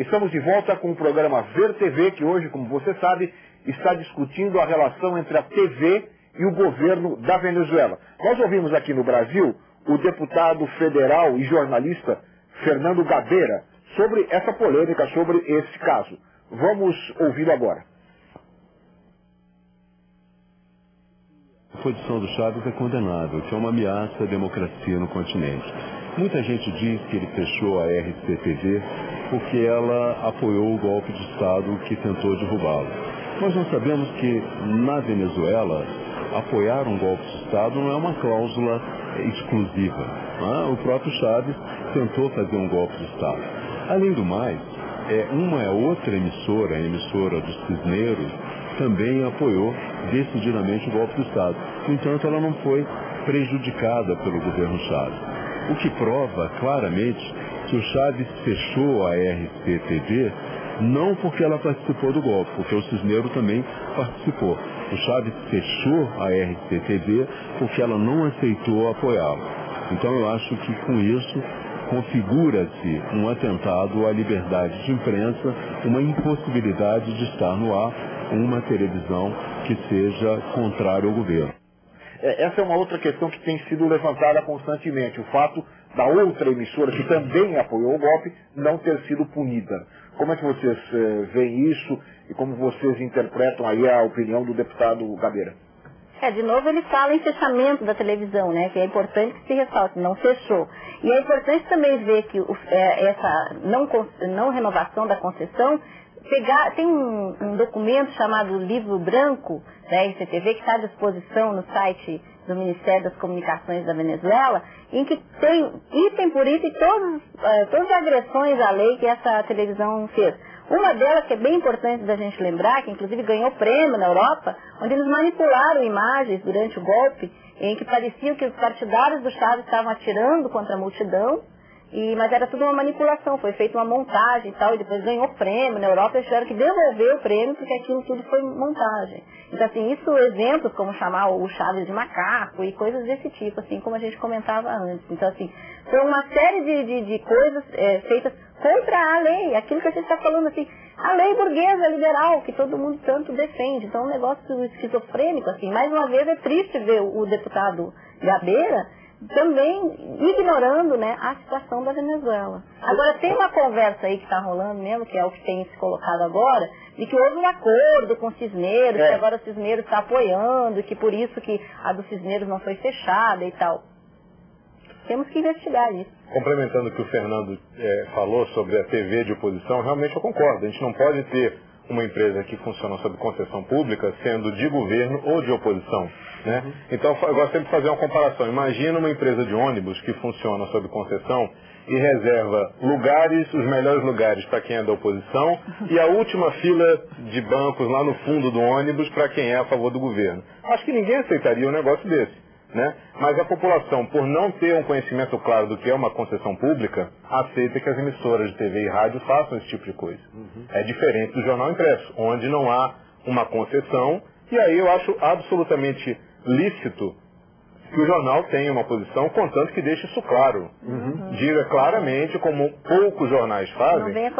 Estamos de volta com o programa Ver TV, que hoje, como você sabe, está discutindo a relação entre a TV e o governo da Venezuela. Nós ouvimos aqui no Brasil o deputado federal e jornalista Fernando Gabeira sobre essa polêmica, sobre esse caso. Vamos ouvi-lo agora. A posição do Chávez é condenável, que é uma ameaça à democracia no continente. Muita gente diz que ele fechou a RCTV porque ela apoiou o golpe de Estado que tentou derrubá-lo. Nós não sabemos que, na Venezuela, apoiar um golpe de Estado não é uma cláusula exclusiva. O próprio Chávez tentou fazer um golpe de Estado. Além do mais, uma outra emissora, a emissora dos Cisneiros, também apoiou decididamente o golpe de Estado. No entanto, ela não foi prejudicada pelo governo Chávez. O que prova claramente que o Chávez fechou a RCTV não porque ela participou do golpe, porque o Cisneiro também participou. O Chávez fechou a RCTV porque ela não aceitou apoiá-lo. Então eu acho que com isso configura-se um atentado à liberdade de imprensa, uma impossibilidade de estar no ar uma televisão que seja contrária ao governo. Essa é uma outra questão que tem sido levantada constantemente, o fato da outra emissora que também apoiou o golpe não ter sido punida. Como é que vocês veem isso e como vocês interpretam aí a opinião do deputado Gabeira? De novo ele fala em fechamento da televisão, né, que é importante que se ressalte, não fechou. E é importante também ver que essa não renovação da concessão, tem um documento chamado Livro Branco da RCTV, que está à disposição no site do Ministério das Comunicações da Venezuela, em que tem item por item todas as agressões à lei que essa televisão fez. Uma delas, que é bem importante da gente lembrar, que inclusive ganhou prêmio na Europa, onde eles manipularam imagens durante o golpe, em que parecia que os partidários do Chávez estavam atirando contra a multidão, mas era tudo uma manipulação, foi feita uma montagem e tal, e depois ganhou prêmio na Europa, eles tiveram que devolver o prêmio porque aquilo tudo foi montagem. Então, assim, isso, exemplos como chamar o Chávez de macaco e coisas desse tipo, assim, como a gente comentava antes. Então, assim, foi uma série de coisas feitas contra a lei, aquilo que a gente está falando, assim, a lei burguesa liberal, que todo mundo tanto defende. Então, é um negócio esquizofrênico, assim. Mais uma vez, é triste ver o deputado Gabeira também ignorando, né, a situação da Venezuela. Agora, tem uma conversa aí que está rolando mesmo, que é o que tem se colocado agora, de que houve um acordo com o Cisneiros, que agora o Cisneiros está apoiando, que por isso que a do Cisneiros não foi fechada e tal. Temos que investigar isso. Complementando o que o Fernando falou sobre a TV de oposição, realmente eu concordo. A gente não pode ter uma empresa que funciona sob concessão pública sendo de governo ou de oposição. Né? Então, eu gosto sempre de fazer uma comparação. Imagina uma empresa de ônibus que funciona sob concessão e reserva os melhores lugares para quem é da oposição e a última fila de bancos lá no fundo do ônibus para quem é a favor do governo. Acho que ninguém aceitaria um negócio desse. Né? Mas a população, por não ter um conhecimento claro do que é uma concessão pública, aceita que as emissoras de TV e rádio façam esse tipo de coisa. É diferente do jornal impresso, onde não há uma concessão, e aí eu acho absolutamente lícito que o jornal tenha uma posição, contanto que deixe isso claro. Diga claramente, como poucos jornais fazem,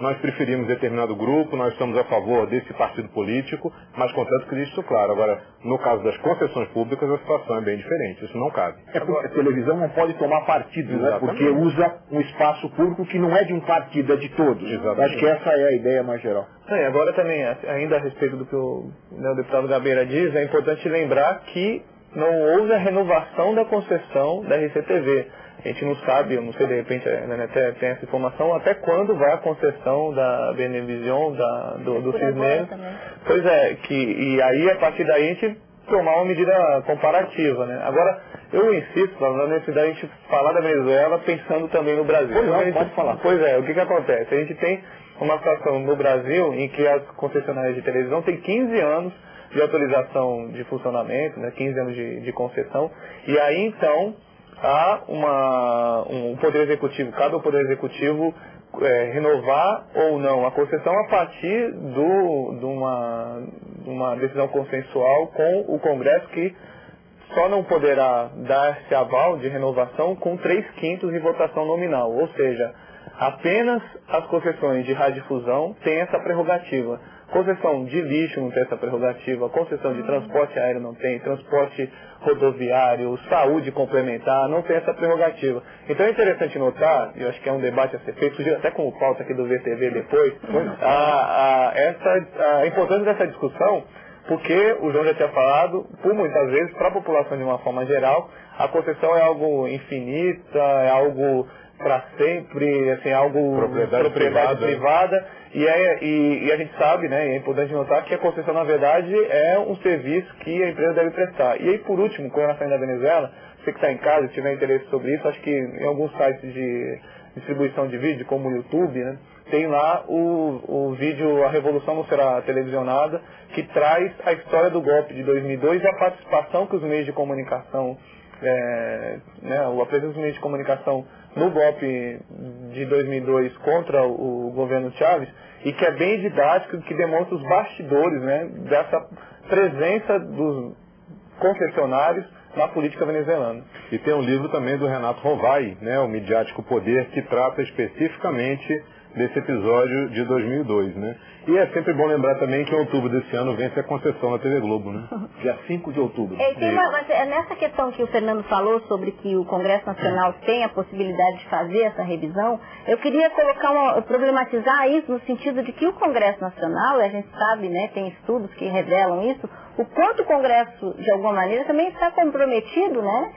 nós preferimos determinado grupo, nós estamos a favor desse partido político, mas contanto que deixe isso claro. Agora, no caso das concessões públicas, a situação é bem diferente, isso não cabe. Porque a televisão não pode tomar partido, né? Porque usa um espaço público que não é de um partido, é de todos. Acho que essa é a ideia mais geral. Agora também, ainda a respeito do que o deputado Gabeira diz, é importante lembrar que não houve a renovação da concessão da RCTV. A gente não sabe, eu não sei, de repente tem essa informação, até quando vai a concessão da Benevision, do Cisneiros. Pois é, e aí a partir daí a gente tomar uma medida comparativa. Né? Agora, eu insisto na necessidade de a gente falar da Venezuela pensando também no Brasil. Pode falar. Pois é, o que acontece? A gente tem uma situação no Brasil em que as concessionárias de televisão têm 15 anos de autorização de funcionamento, né, 15 anos de concessão, e aí então há um poder executivo, cada poder executivo renovar ou não a concessão a partir de uma decisão consensual com o Congresso, que só não poderá dar esse aval de renovação com 3/5 de votação nominal, ou seja, Apenas as concessões de radiodifusão têm essa prerrogativa. Concessão de lixo não tem essa prerrogativa, concessão de transporte aéreo não tem, transporte rodoviário, saúde complementar, não tem essa prerrogativa. Então é interessante notar, e eu acho que é um debate a ser feito, surgiu até como pauta aqui do VTV depois, a importância dessa discussão, porque o João já tinha falado, por muitas vezes, para a população de uma forma geral, a concessão é algo infinita, é algo para sempre, assim, algo propriedade privada. E a gente sabe, né, e é importante notar que a concessão, na verdade, é um serviço que a empresa deve prestar. E aí, por último, com relação da Venezuela, você que está em casa, se tiver interesse sobre isso, acho que em alguns sites de distribuição de vídeo, como o YouTube, né, tem lá o vídeo A Revolução Não Será Televisionada, que traz a história do golpe de 2002 e a participação que os meios de comunicação, a presença dos meios de comunicação no golpe de 2002 contra o governo Chávez, e que é bem didático, que demonstra os bastidores, né, dessa presença dos concessionários na política venezuelana. E tem um livro também do Renato Rovai, né, O Midiático Poder, que trata especificamente desse episódio de 2002, né? E é sempre bom lembrar também que em outubro desse ano vence a concessão na TV Globo, né? Dia 5 de outubro. Mas nessa questão que o Fernando falou sobre que o Congresso Nacional tem a possibilidade de fazer essa revisão, eu queria problematizar isso no sentido de que o Congresso Nacional, a gente sabe, né, tem estudos que revelam isso, o quanto o Congresso, de alguma maneira, também está comprometido, né,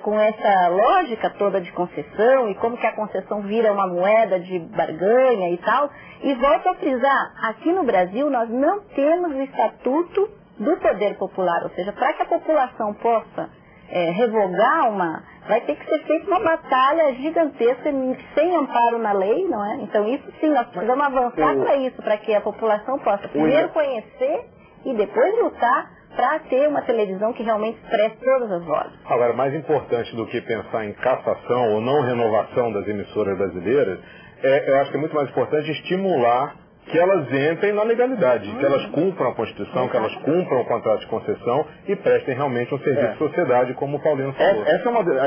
com essa lógica toda de concessão e como que a concessão vira uma moeda de barganha e tal. E volto a frisar, aqui no Brasil nós não temos o Estatuto do Poder Popular, ou seja, para que a população possa revogar vai ter que ser feita uma batalha gigantesca sem amparo na lei, não é? Então isso sim, nós precisamos avançar para isso, para que a população possa primeiro conhecer e depois lutar para ter uma televisão que realmente expresse todas as vozes. Agora, mais importante do que pensar em cassação ou não renovação das emissoras brasileiras, eu acho que é muito mais importante estimular que elas entrem na legalidade, que elas cumpram a Constituição, que elas cumpram o contrato de concessão e prestem realmente um serviço de sociedade, como o Paulino falou.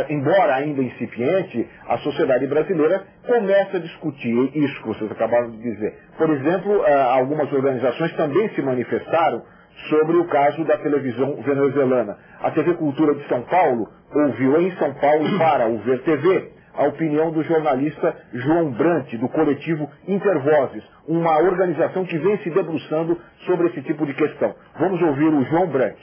Embora ainda incipiente, a sociedade brasileira começa a discutir isso que vocês acabaram de dizer. Por exemplo, algumas organizações também se manifestaram sobre o caso da televisão venezuelana. A TV Cultura de São Paulo ouviu em São Paulo para o VTV a opinião do jornalista João Brant, do coletivo Intervozes, uma organização que vem se debruçando sobre esse tipo de questão. Vamos ouvir o João Brant.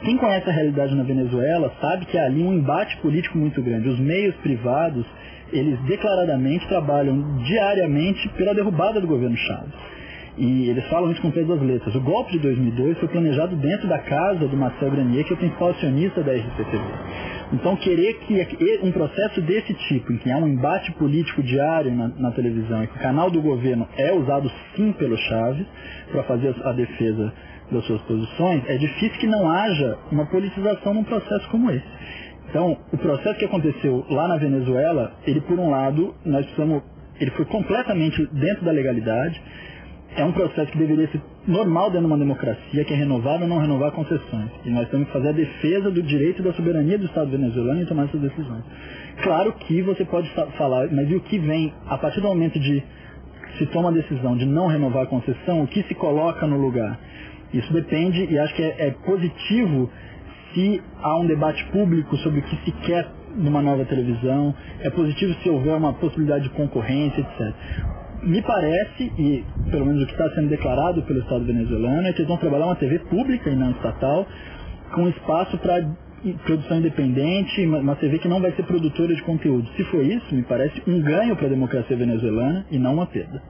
Quem conhece a realidade na Venezuela sabe que há ali um embate político muito grande. Os meios privados, eles declaradamente trabalham diariamente pela derrubada do governo Chávez. E eles falam isso com peso das letras. O golpe de 2002 foi planejado dentro da casa do Marcel Granier, que é o principal acionista da RCTV. Então, querer que um processo desse tipo, em que há um embate político diário na televisão e que o canal do governo é usado sim pelo Chávez para fazer a defesa das suas posições, é difícil que não haja uma politização num processo como esse. Então, o processo que aconteceu lá na Venezuela, ele, por um lado, ele foi completamente dentro da legalidade. É um processo que deveria ser normal dentro de uma democracia, que é renovar ou não renovar concessões. E nós temos que fazer a defesa do direito e da soberania do Estado venezuelano em tomar essas decisões. Claro que você pode falar, mas e o que vem, a partir do momento de se toma a decisão de não renovar a concessão, o que se coloca no lugar? Isso depende, e acho que é positivo se há um debate público sobre o que se quer numa nova televisão, é positivo se houver uma possibilidade de concorrência, etc. Me parece, e pelo menos o que está sendo declarado pelo Estado venezuelano, é que eles vão trabalhar uma TV pública e não estatal, com espaço para produção independente, uma TV que não vai ser produtora de conteúdo. Se for isso, me parece um ganho para a democracia venezuelana e não uma perda.